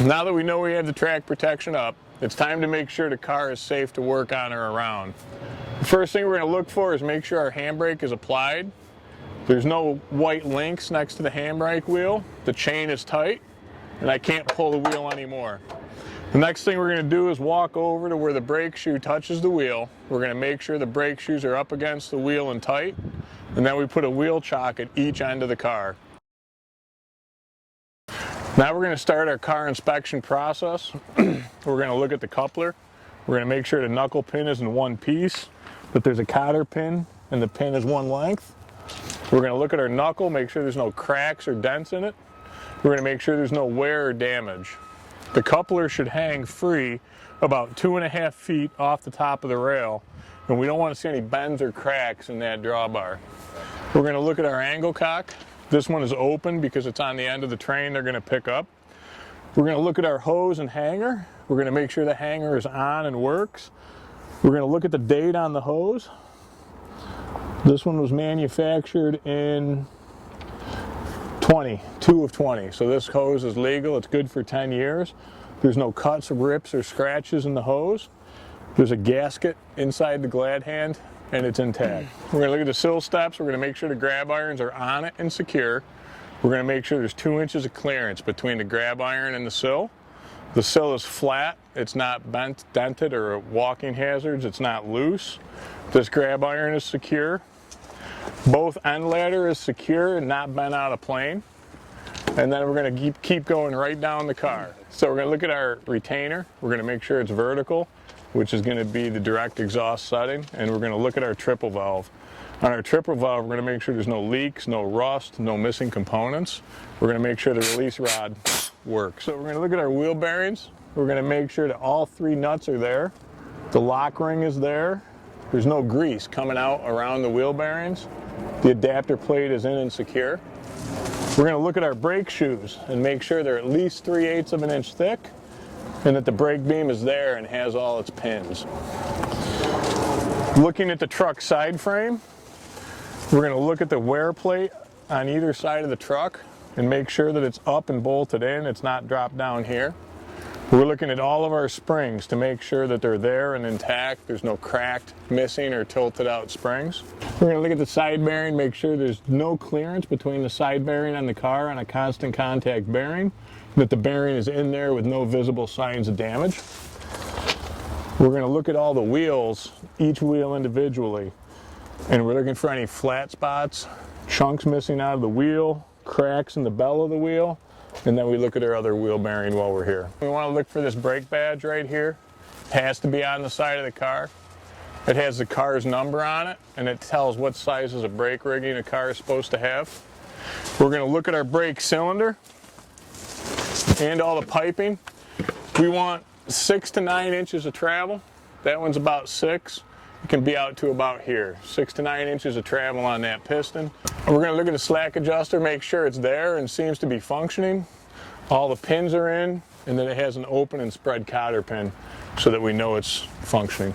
Now that we know we have the track protection up, it's time to make sure the car is safe to work on or around. The first thing we're going to look for is make sure our handbrake is applied. There's no white links next to the handbrake wheel. The chain is tight, and I can't pull the wheel anymore. The next thing we're going to do is walk over to where the brake shoe touches the wheel. We're going to make sure the brake shoes are up against the wheel and tight, and then we put a wheel chock at each end of the car. Now we're going to start our car inspection process. We're going to look at the coupler. We're going to make sure the knuckle pin is in one piece, that there's a cotter pin and the pin is one length. We're going to look at our knuckle, make sure there's no cracks or dents in it. We're going to make sure there's no wear or damage. The coupler should hang free about 2.5 feet off the top of the rail, and we don't want to see any bends or cracks in that drawbar. We're going to look at our angle cock. This one is open because it's on the end of the train they're going to pick up. We're going to look at our hose and hanger. We're going to make sure the hanger is on and works. We're going to look at the date on the hose. This one was manufactured in 2 of 20. So this hose is legal. It's good for 10 years. There's no cuts, rips, or scratches in the hose. There's a gasket inside the glad hand, and it's intact. We're going to look at the sill steps. We're going to make sure the grab irons are on it and secure. We're going to make sure there's 2 inches of clearance between the grab iron and the sill. The sill is flat. It's not bent, dented, or walking hazards. It's not loose. This grab iron is secure. Both end ladder is secure and not bent out of plane. And then we're going to keep going right down the car. So we're going to look at our retainer. We're going to make sure it's vertical, which is going to be the direct exhaust setting, and we're going to look at our triple valve. On our triple valve, we're going to make sure there's no leaks, no rust, no missing components. We're going to make sure the release rod works. So we're going to look at our wheel bearings. We're going to make sure that all 3 nuts are there. The lock ring is there. There's no grease coming out around the wheel bearings. The adapter plate is in and secure. We're going to look at our brake shoes and make sure they're at least 3/8 of an inch thick, and that the brake beam is there and has all its pins. Looking at the truck side frame, we're going to look at the wear plate on either side of the truck and make sure that it's up and bolted in, it's not dropped down here. We're looking at all of our springs to make sure that they're there and intact. There's no cracked, missing, or tilted out springs. We're going to look at the side bearing, make sure there's no clearance between the side bearing on the car and a constant contact bearing, that the bearing is in there with no visible signs of damage. We're going to look at all the wheels, each wheel individually, and we're looking for any flat spots, chunks missing out of the wheel, cracks in the bell of the wheel, and then we look at our other wheel bearing while we're here. We want to look for this brake badge right here. It has to be on the side of the car. It has the car's number on it, and it tells what sizes of brake rigging a car is supposed to have. We're going to look at our brake cylinder and all the piping. We want 6 to 9 inches of travel. That one's about 6. It can be out to about here. 6 to 9 inches of travel on that piston. We're going to look at the slack adjuster, make sure it's there and seems to be functioning. All the pins are in, and then it has an open and spread cotter pin so that we know it's functioning.